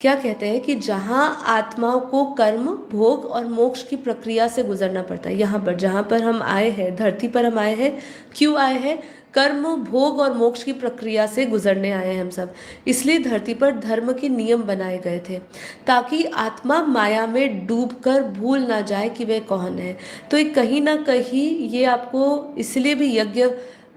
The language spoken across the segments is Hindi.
क्या कहते हैं कि जहाँ आत्माओं को कर्म, भोग और मोक्ष की प्रक्रिया से गुजरना पड़ता है, यहाँ पर जहाँ पर हम आए हैं, धरती पर हम आए हैं, क्यों आए हैं? कर्म, भोग और मोक्ष की प्रक्रिया से गुजरने आए हैं हम सब। इसलिए धरती पर धर्म के नियम बनाए गए थे, ताकि आत्मा माया में डूबकर भूल ना जाए कि वह कौन है। तो ये कहीं ना कहीं ये आपको इसलिए भी यज्ञ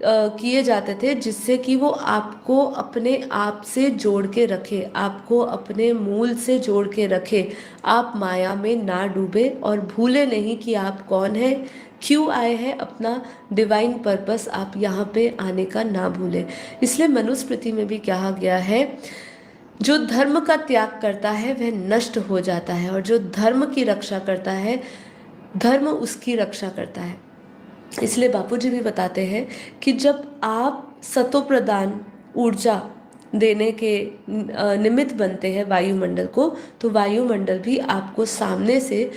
किए जाते थे, जिससे कि वो आपको अपने आप से जोड़ के रखे, आपको अपने मूल से जोड़ के रखे, आप माया में ना डूबे और भूले नहीं कि आप कौन है, क्यों आए हैं, अपना डिवाइन पर्पस आप यहाँ पे आने का ना भूले। इसलिए मनुस्मृति में भी कहा गया है, जो धर्म का त्याग करता है वह नष्ट हो जाता है, और जो धर्म की रक्षा करता है, धर्म उसकी रक्षा करता है। इसलिए बापूजी भी बताते हैं कि जब आप सतो प्रदान ऊर्जा देने के निमित्त बनते हैं वायुमंडल को, तो वायुमंडल भी आपको सामने से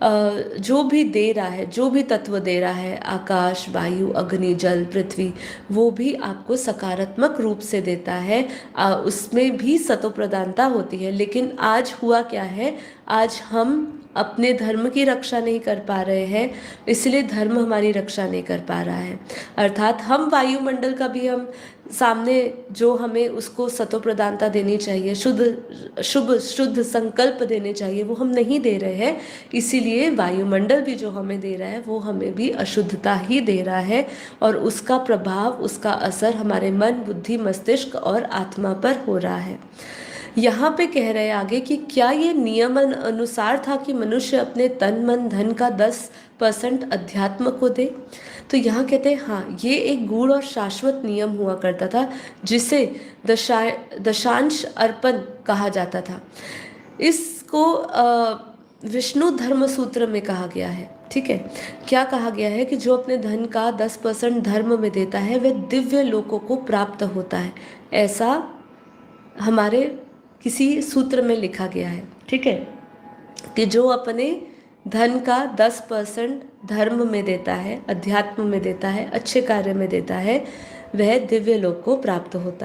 जो भी दे रहा है, जो भी तत्व दे रहा है, आकाश, वायु, अग्नि, जल, पृथ्वी, वो भी आपको सकारात्मक रूप से देता है। उसमें भी सतो प्रधानता होती है। लेकिन आज हुआ क्या है, आज हम अपने धर्म की रक्षा नहीं कर पा रहे हैं, इसलिए धर्म हमारी रक्षा नहीं कर पा रहा है। अर्थात हम वायुमंडल का भी हम सामने जो हमें उसको सतो प्रधानता देनी चाहिए, शुद्ध संकल्प देने चाहिए, वो हम नहीं दे रहे हैं। इसीलिए वायुमंडल भी जो हमें दे रहा है वो हमें भी अशुद्धता ही दे रहा है, और उसका प्रभाव, उसका असर हमारे मन, बुद्धि, मस्तिष्क और आत्मा पर हो रहा है। यहाँ पे कह रहे हैं आगे कि क्या ये नियम अनुसार था कि मनुष्य अपने तन, मन, धन का 10% अध्यात्म को दे? तो यहाँ कहते हैं हाँ, ये एक गूढ़ और शाश्वत नियम हुआ करता था, जिसे दशांश अर्पण कहा जाता था। इसको विष्णु धर्म सूत्र में कहा गया है। ठीक है, क्या कहा गया है कि जो अपने धन का 10% धर्म में देता है वह दिव्य लोकों को प्राप्त होता है, ऐसा हमारे किसी सूत्र में लिखा गया है। ठीक है, कि जो अपने धन का 10% धर्म में देता है, अध्यात्म में देता है, अच्छे कार्य में देता है, वह दिव्य लोक को प्राप्त होता है।